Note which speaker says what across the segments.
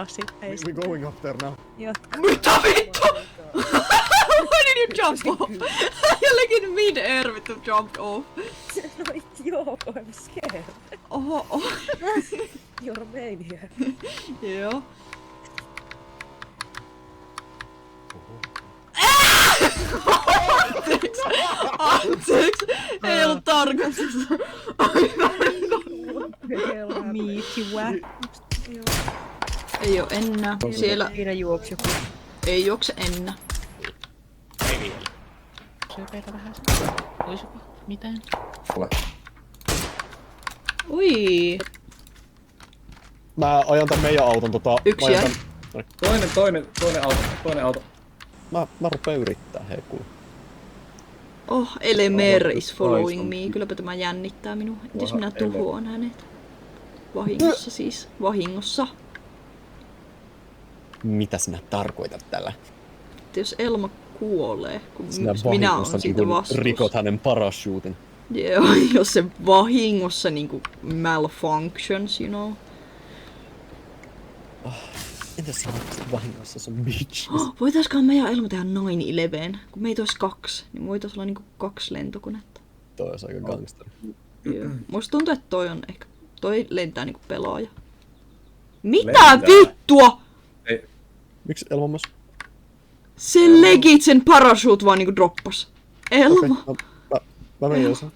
Speaker 1: sitten.
Speaker 2: We going up there now.
Speaker 1: Jatka.
Speaker 3: Mitä vittu? Why did you jump off? Jällekin mid-air vittu jumped off.
Speaker 1: No joo, I'm scared.
Speaker 3: Oho, oho.
Speaker 1: You're maniac.
Speaker 3: Joo. Anteeksi! Ei ollut tarkoitus.
Speaker 1: Meet you
Speaker 3: Ei oo enää. Siellä
Speaker 1: Siinä juoksi joku.
Speaker 3: ei juokse enää.
Speaker 4: Ei vielä.
Speaker 5: Syöpeitä vähän. Oisiko mitään?
Speaker 6: Ole.
Speaker 3: Ui.
Speaker 2: Mä ajan tän meidän auton
Speaker 3: Yksi
Speaker 2: mä ajan
Speaker 3: jäi.
Speaker 6: Toinen auto.
Speaker 2: Mä rupeen yrittää, hei kuule.
Speaker 3: Oh, Elemer is following me. Kylläpä tämä jännittää minua. Jos minä tuhoan hänet. Vahingossa siis. Vahingossa.
Speaker 2: Mitä sinä tarkoitat tällä?
Speaker 3: Että jos Elma kuolee, kun
Speaker 2: Sinä
Speaker 3: minä
Speaker 2: vahingossa
Speaker 3: olen siitä
Speaker 2: niinku
Speaker 3: vastuussa.
Speaker 2: rikot hänen parachuutin.
Speaker 3: Joo, jos se vahingossa niinku malfunctions, you know.
Speaker 2: Entäs sä oot vahingossa sun bitch?
Speaker 3: Voitaiskohan me ja Elma tehdä 9/11? Kun meitä olisi 2, niin voitais olla niinku 2 lentokonetta.
Speaker 2: Toi olisi aika gangster.
Speaker 3: Joo. Musta tuntuu, että toi on ehkä... Toi lentää niinku pelaaja. Mitä
Speaker 6: Lentää.
Speaker 3: vittua?!
Speaker 2: Miksi Elma myös?
Speaker 3: Se legit sen parachute vaan niinku droppas. Elma!
Speaker 2: Okay, mä vein sen.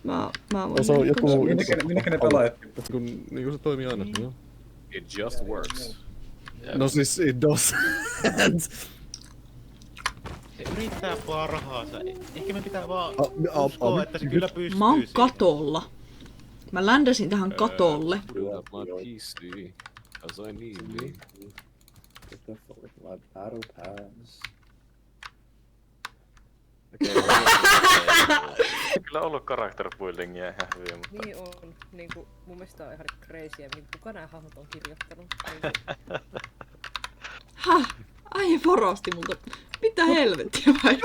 Speaker 3: Mä voin...
Speaker 2: Se on joku...
Speaker 6: Minnekä ne pelaajat?
Speaker 2: Niinku se toimii aina, joo.
Speaker 4: It just works.
Speaker 2: No siis it does.
Speaker 4: Se yrittää parhaansa. Ehkä me pitää vaan
Speaker 2: Au,
Speaker 4: uskoa, että se kyllä pystyy.
Speaker 3: Mä oon
Speaker 4: siihen.
Speaker 3: katolla. Mä ländäsin tähän katolle.
Speaker 7: Build up my PC, 'cause I need me.
Speaker 6: Get the fuck with my battle pass.
Speaker 8: Kyllä ollut character buildingia ihan hyvin, mutta...
Speaker 1: Niin on. Niinku, mun mielestä on ihan crazyä, kuka nää hahmot on kirjoittanut.
Speaker 3: Häh? Ai varasti multa. Mitä helvettiä vai?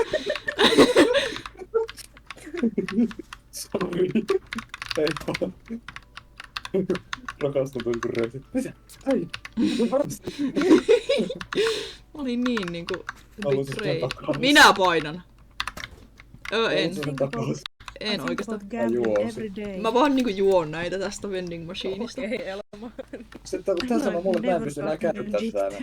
Speaker 6: Sorry. Ei vaan. Rakastun kuin reesit. Mitä? Ai! Varmasti.
Speaker 3: Mä olin niin niinku...
Speaker 6: Haluaisit
Speaker 3: betray.
Speaker 6: sen takaisin.
Speaker 3: Minä painan. En.
Speaker 6: Sen takaisin.
Speaker 3: En oikeastaan.
Speaker 6: juosi.
Speaker 3: Mä vaan niinku juon näitä tästä vending machineista.
Speaker 1: Okei, Elma.
Speaker 6: Se tää sanoo mulle, että mä en pysty enää käyttää sitä enää.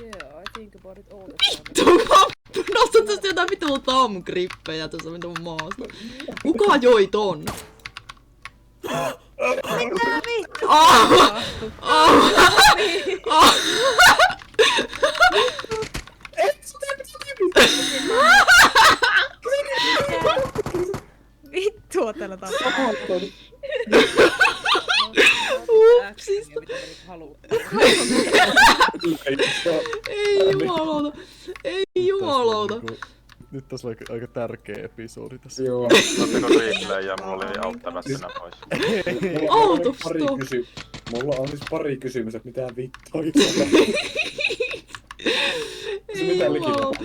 Speaker 1: Yeah, I think about it all the
Speaker 3: Vittu, mä nostan tästä jotain vittu thumb-grippejä tuossa vittu maasta. Kuka joi ton?
Speaker 1: Mitä vittu? Vittua tällä tapaa.
Speaker 3: Upsista.
Speaker 1: Mitä mä nyt haluun.
Speaker 3: Ei jumalauta. Ei jumalauta.
Speaker 2: Nyt tässä on aika tärkeä episodi tässä.
Speaker 6: Joo.
Speaker 8: Ottiko replay ja mulla oli auttavassina pois.
Speaker 3: Out of stock.
Speaker 6: Mulla on siis pari kysymystä, että mitä vittua.
Speaker 3: Ei jumalauta.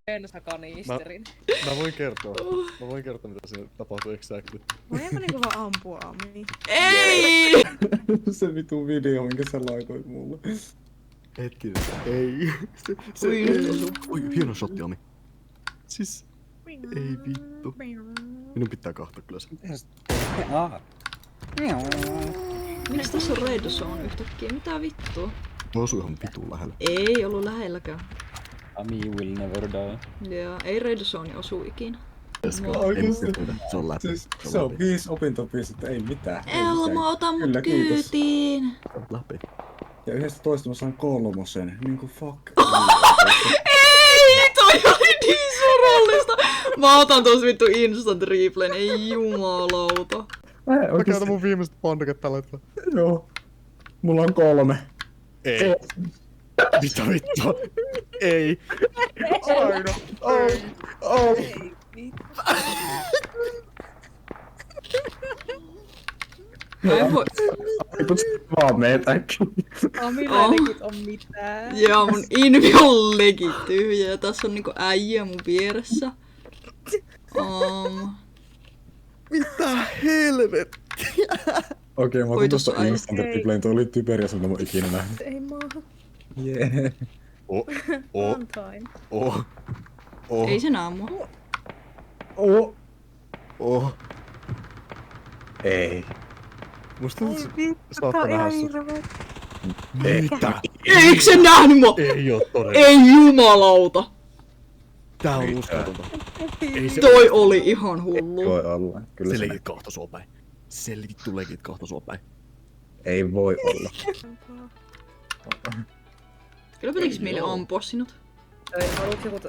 Speaker 1: Bensakanisterin.
Speaker 2: Mä voin kertoa mitä siinä tapahtui exactly.
Speaker 1: Voinko niinku vaan ampua Ami?
Speaker 3: Ei!
Speaker 6: Se vitu video, minkä sä laitoit mulle.
Speaker 2: Hetkinen, ei. Se ei. Oi, hieno shotti, Ami. Siis, ei vittu. Minun pitää kahtaa kyllä se.
Speaker 3: Miksi tässä on Red Zone yhtäkkiä? Mitä vittua?
Speaker 2: Mä osun ihan vitun lähellä.
Speaker 3: Ei ollut lähelläkään.
Speaker 9: Ami will never die.
Speaker 3: Joo, ei Red Zone osu ikinä.
Speaker 2: Se on läpi.
Speaker 6: Siis, se on 5 opintopistettä, ei mitään.
Speaker 3: Elma, ota mut
Speaker 6: Kyllä, kiitos.
Speaker 3: kyytiin.
Speaker 2: Läpi.
Speaker 6: Ja yhdestä toista mä saan 3. Niinku fuck.
Speaker 3: Ei, toi oli niin surullista. Mä otan tuossa vittu instant replayn, ei jumalauta.
Speaker 2: Mä käytän mun viimeiset pandaket tällä hetkellä.
Speaker 6: Joo. Mulla on 3.
Speaker 2: Ei. Mitä vittua? Ei. Aina. Ai.
Speaker 3: Mä voi...
Speaker 6: Vaan meetäkin.
Speaker 1: Amilla legit on mitään.
Speaker 3: Joo, mun invi on legit tyhjä ja tässä on niinku äijä mun vieressä.
Speaker 2: Mitä helvettiä?
Speaker 9: Okei, mä otan
Speaker 3: Oi,
Speaker 9: tosta
Speaker 3: tossa ei.
Speaker 9: Instant Replayn, toi oli typeriä sun, mä oon ikinä nähnyt.
Speaker 1: Ei maahan.
Speaker 9: Jee.
Speaker 2: Oh,
Speaker 1: One time.
Speaker 3: Ei se näe mua.
Speaker 9: Ei.
Speaker 2: Musta tuntuu, että saattaa nähdä sut. Mitä?
Speaker 3: Eikö se nähnyt mua?
Speaker 2: Ei oo todella.
Speaker 3: Ei jumalauta.
Speaker 2: Tää on uskomatonta. Ei se
Speaker 3: Toi oli ihan hullu.
Speaker 9: Voi olla. Kyllä
Speaker 2: Se
Speaker 9: se
Speaker 2: legit kahta sua päin. Se vittu legit kahta sua päin.
Speaker 9: ei voi olla.
Speaker 3: Kyllä pitäis meille ampua sinut.
Speaker 1: Ei, haluuks joku